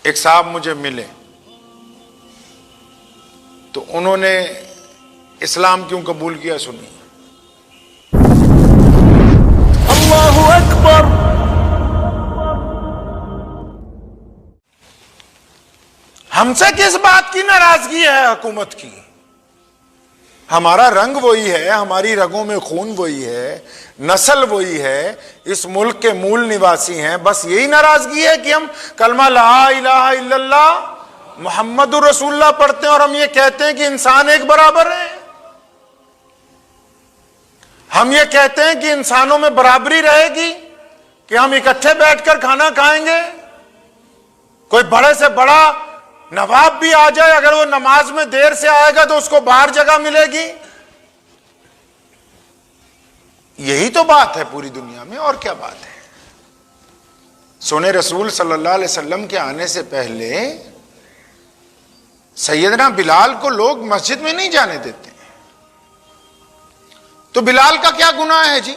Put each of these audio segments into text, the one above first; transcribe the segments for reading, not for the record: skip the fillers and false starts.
एक साहब मुझे मिले तो उन्होंने इस्लाम क्यों कबूल किया, सुनिए। अल्लाहु अकबर। हमसे किस बात की नाराजगी है हुकूमत की? हमारा रंग वही है, हमारी रगों में खून वही है, नस्ल वही है, इस मुल्क के मूल निवासी हैं। बस यही नाराजगी है कि हम कलमा ला इलाहा इल्लल्लाह मुहम्मदुर रसूलुल्लाह पढ़ते हैं और हम ये कहते हैं कि इंसान एक बराबर है। हम ये कहते हैं कि इंसानों में बराबरी रहेगी, कि हम इकट्ठे बैठकर खाना खाएंगे। कोई बड़े से बड़ा नवाब भी आ जाए, अगर वो नमाज में देर से आएगा तो उसको बाहर जगह मिलेगी। यही तो बात है पूरी दुनिया में, और क्या बात है। सोने रसूल सल्लल्लाहु अलैहि वसल्लम के आने से पहले सैयदना बिलाल को लोग मस्जिद में नहीं जाने देते। तो बिलाल का क्या गुनाह है जी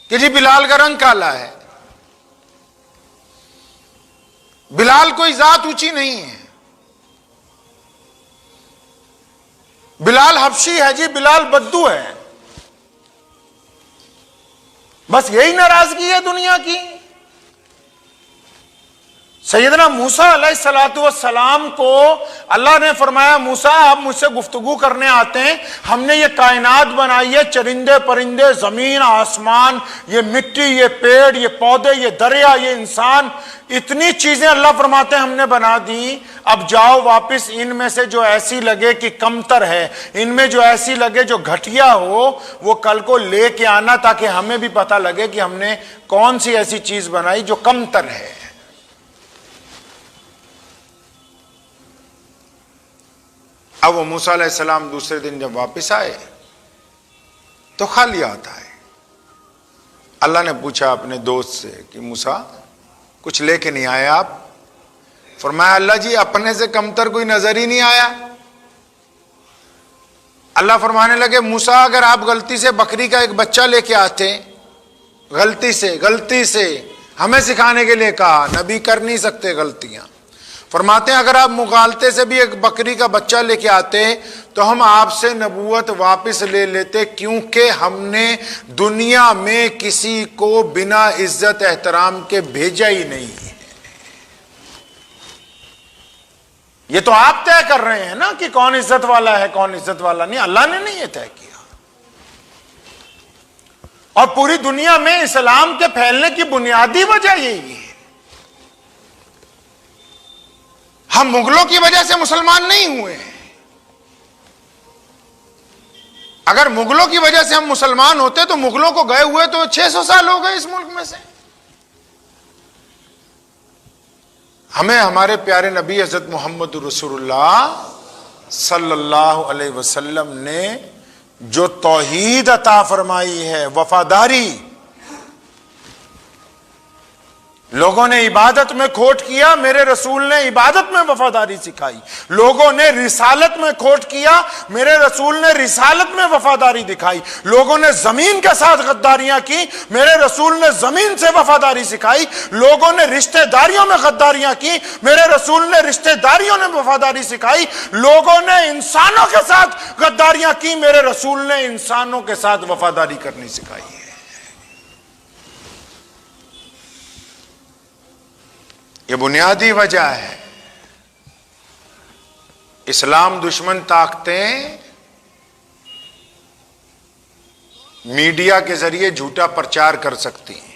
कि जी बिलाल का रंग काला है? बिलाल कोई जात ऊंची नहीं है। बिलाल हबशी है जी, बिलाल बद्दू है। बस यही नाराजगी है दुनिया की। सैयदना मूसा अलैहिस्सलातु वस्सलाम को अल्लाह ने फरमाया, मूसा आप मुझसे गुफ्तगू करने आते हैं, हमने ये कायनात बनाई है, चरिंदे परिंदे, जमीन आसमान, ये मिट्टी, ये पेड़, ये पौधे, ये दरिया, ये इंसान, इतनी चीजें अल्लाह फरमाते हैं हमने बना दी। अब जाओ वापस, इनमें से जो ऐसी लगे कि कमतर है, इनमें जो ऐसी लगे जो घटिया हो, वो कल को लेके आना, ताकि हमें भी पता लगे कि हमने कौन सी ऐसी चीज बनाई जो कमतर है। अब वो मूसा अलैहिस्सलाम दूसरे दिन जब वापस आए तो खाली आता है। अल्लाह ने पूछा अपने दोस्त से कि मूसा कुछ लेके नहीं आए आप? फरमाया अल्लाह जी अपने से कमतर कोई नजर ही नहीं आया। अल्लाह फरमाने लगे मूसा अगर आप गलती से बकरी का एक बच्चा लेके आते, गलती से हमें सिखाने के लिए कहा, नबी कर नहीं सकते गलतियां। फरमाते हैं अगर आप मुगालते से भी एक बकरी का बच्चा लेके आते तो हम आपसे नबूवत वापस ले लेते, क्योंकि हमने दुनिया में किसी को बिना इज्जत एहतराम के भेजा ही नहीं है। ये तो आप तय कर रहे हैं ना कि कौन इज्जत वाला है कौन इज्जत वाला नहीं, अल्लाह ने नहीं ये तय किया। और पूरी दुनिया में इस्लाम के फैलने की बुनियादी वजह यही है। हम मुगलों की वजह से मुसलमान नहीं हुए हैं। अगर मुगलों की वजह से हम मुसलमान होते तो मुगलों को गए हुए तो 600 साल हो गए इस मुल्क में से। हमें हमारे प्यारे नबी हज़रत मोहम्मद रसूलुल्लाह सल्लल्लाहु अलैहि वसल्लम ने जो तौहीद अता फरमाई है, वफादारी, लोगों ने इबादत में खोट किया, मेरे रसूल ने इबादत में वफादारी सिखाई। लोगों ने रिसालत में खोट किया, मेरे रसूल ने रिसालत में वफादारी दिखाई। लोगों ने जमीन के साथ गद्दारियां की, मेरे रसूल ने जमीन से वफादारी सिखाई। लोगों ने रिश्तेदारियों में गद्दारियां की, मेरे रसूल ने रिश्तेदारियों में वफादारी सिखाई। लोगों ने इंसानों के साथ गद्दारियां की, मेरे रसूल ने इंसानों के साथ वफादारी करनी सिखाई है। ये बुनियादी वजह है। इस्लाम दुश्मन ताकतें मीडिया के जरिए झूठा प्रचार कर सकती हैं,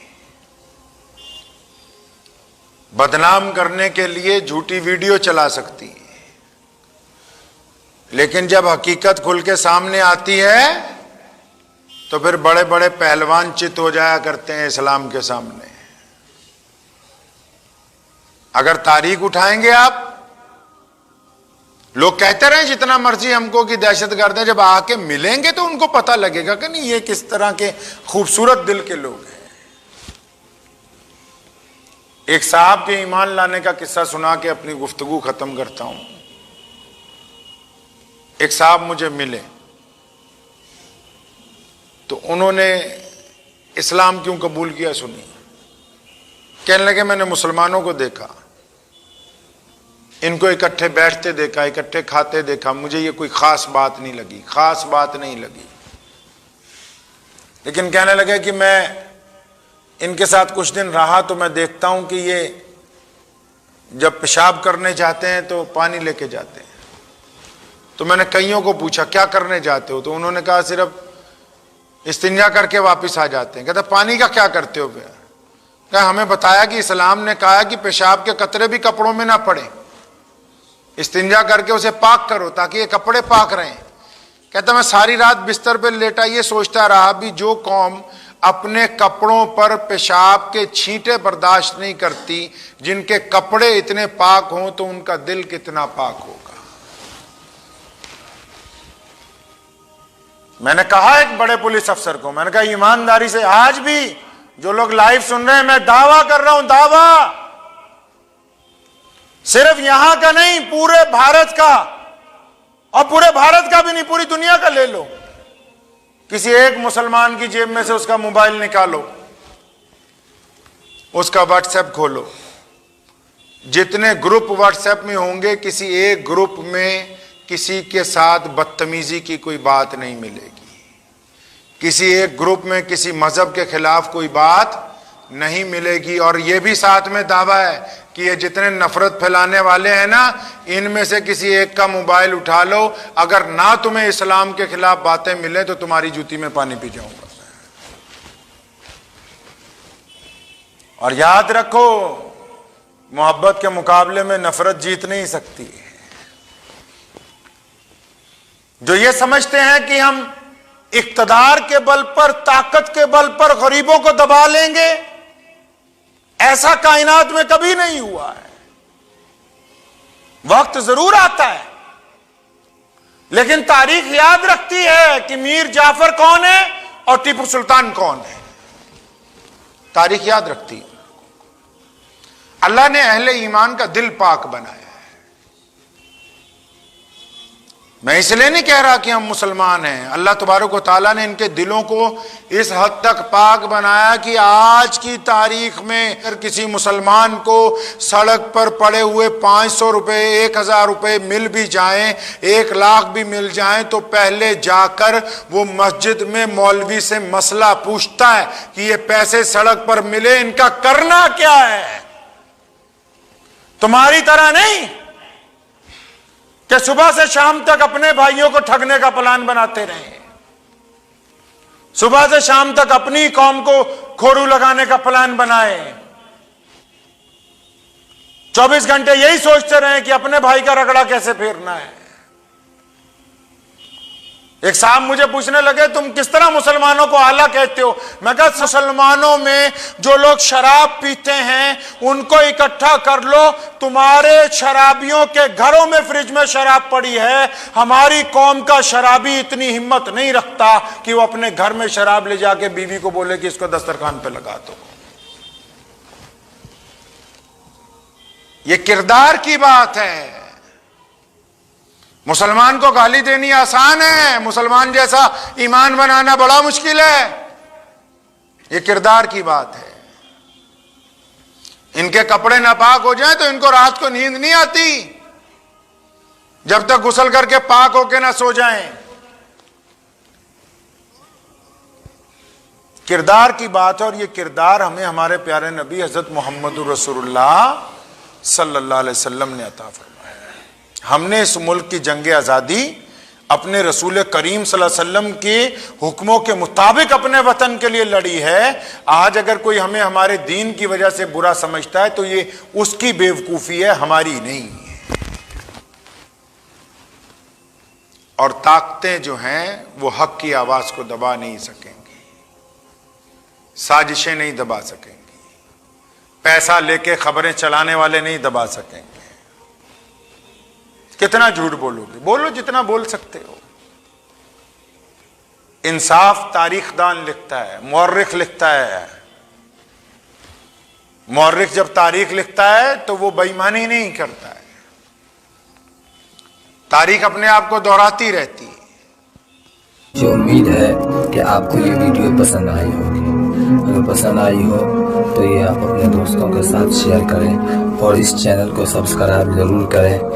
बदनाम करने के लिए झूठी वीडियो चला सकती हैं, लेकिन जब हकीकत खुल के सामने आती है तो फिर बड़े बड़े पहलवान चित हो जाया करते हैं इस्लाम के सामने। अगर तारीख उठाएंगे आप, लोग कहते रहे जितना मर्जी हमको कि दहशतगर्द हैं, जब आके मिलेंगे तो उनको पता लगेगा कि नहीं ये किस तरह के खूबसूरत दिल के लोग हैं। एक साहब के ईमान लाने का किस्सा सुना के अपनी गुफ्तगू खत्म करता हूं। एक साहब मुझे मिले तो उन्होंने इस्लाम क्यों कबूल किया, सुनिए। कहने लगे मैंने मुसलमानों को देखा इनको इकट्ठे बैठते देखा, इकट्ठे खाते देखा, मुझे ये कोई खास बात नहीं लगी, खास बात नहीं लगी। लेकिन कहने लगे कि मैं इनके साथ कुछ दिन रहा तो मैं देखता हूं कि ये जब पेशाब करने जाते हैं तो पानी लेके जाते हैं। तो मैंने कईयों को पूछा क्या करने जाते हो, तो उन्होंने कहा सिर्फ इस्तिंजा करके वापस आ जाते हैं। कहते पानी का क्या करते हो फिर? क्या हमें बताया कि इस्लाम ने कहा कि पेशाब के कतरे भी कपड़ों में ना पड़े, इस्तिंजा करके उसे पाक करो ताकि ये कपड़े पाक रहें। कहता मैं सारी रात बिस्तर पर लेटा ये सोचता रहा भी जो कौम अपने कपड़ों पर पेशाब के छींटे बर्दाश्त नहीं करती, जिनके कपड़े इतने पाक हों तो उनका दिल कितना पाक होगा। मैंने कहा एक बड़े पुलिस अफसर को, मैंने कहा ईमानदारी से आज भी जो लोग लाइव सुन रहे हैं, मैं दावा कर रहा हूं, दावा सिर्फ यहां का नहीं पूरे भारत का, और पूरे भारत का भी नहीं पूरी दुनिया का ले लो, किसी एक मुसलमान की जेब में से उसका मोबाइल निकालो, उसका व्हाट्सएप खोलो, जितने ग्रुप व्हाट्सएप में होंगे किसी एक ग्रुप में किसी के साथ बदतमीजी की कोई बात नहीं मिलेगी, किसी एक ग्रुप में किसी मजहब के खिलाफ कोई बात नहीं मिलेगी। और यह भी साथ में दावा है कि ये जितने नफरत फैलाने वाले हैं ना, इनमें से किसी एक का मोबाइल उठा लो, अगर ना तुम्हें इस्लाम के खिलाफ बातें मिले तो तुम्हारी जूती में पानी पी जाऊंगा। और याद रखो, मोहब्बत के मुकाबले में नफरत जीत नहीं सकती। जो ये समझते हैं कि हम इक्तदार के बल पर, ताकत के बल पर गरीबों को दबा लेंगे, ऐसा कायनात में कभी नहीं हुआ है। वक्त जरूर आता है, लेकिन तारीख याद रखती है कि मीर जाफर कौन है और टीपू सुल्तान कौन है। तारीख याद रखती है। अल्लाह ने अहले ईमान का दिल पाक बनाया है। मैं इसलिए नहीं कह रहा कि हम मुसलमान हैं, अल्लाह तबारक व तआला ने इनके दिलों को इस हद तक पाक बनाया कि आज की तारीख में अगर किसी मुसलमान को सड़क पर पड़े हुए 500 रुपए, 1000 रुपए मिल भी जाएं, 1 लाख भी मिल जाएं, तो पहले जाकर वो मस्जिद में मौलवी से मसला पूछता है कि ये पैसे सड़क पर मिले, इनका करना क्या है। तुम्हारी तरह नहीं कि सुबह से शाम तक अपने भाइयों को ठगने का प्लान बनाते रहे, सुबह से शाम तक अपनी कौम को खोरू लगाने का प्लान बनाए, 24 घंटे यही सोचते रहे कि अपने भाई का रगड़ा कैसे फेरना है। एक साहब मुझे पूछने लगे तुम किस तरह मुसलमानों को आला कहते हो। मैं कहा मुसलमानों में जो लोग शराब पीते हैं उनको इकट्ठा कर लो, तुम्हारे शराबियों के घरों में फ्रिज में शराब पड़ी है, हमारी कौम का शराबी इतनी हिम्मत नहीं रखता कि वो अपने घर में शराब ले जाके बीवी को बोले कि इसको दस्तरखान पे लगा दो। ये किरदार की बात है। मुसलमान को गाली देनी आसान है, मुसलमान जैसा ईमान बनाना बड़ा मुश्किल है। ये किरदार की बात है। इनके कपड़े नापाक हो जाएं तो इनको रात को नींद नहीं आती जब तक गुस्ल करके पाक होके ना सो जाएं। किरदार की बात है, और ये किरदार हमें हमारे प्यारे नबी हजरत मोहम्मद रसूलुल्लाह सल्लल्लाहु अलैहि वसल्लम ने अता फरमाया। हमने इस मुल्क की जंग आज़ादी अपने रसूल करीम सल्लल्लाहु अलैहि वसल्लम के हुक्मों के मुताबिक अपने वतन के लिए लड़ी है। आज अगर कोई हमें हमारे दीन की वजह से बुरा समझता है तो ये उसकी बेवकूफ़ी है, हमारी नहीं है। और ताकतें जो हैं वो हक की आवाज़ को दबा नहीं सकेंगी, साजिशें नहीं दबा सकेंगी, पैसा लेके खबरें चलाने वाले नहीं दबा सकेंगे। कितना झूठ बोलोगे, बोलो जितना बोल सकते हो। इंसाफ तारीखदान लिखता है, मुअर्रिख लिखता है। मुअर्रिख जब तारीख लिखता है तो वो बेईमानी नहीं करता है, तारीख अपने आप को दोहराती रहती है। मुझे उम्मीद है कि आपको ये वीडियो पसंद आई होगी। अगर पसंद आई हो तो ये आप अपने दोस्तों के साथ शेयर करें और इस चैनल को सब्सक्राइब जरूर करें।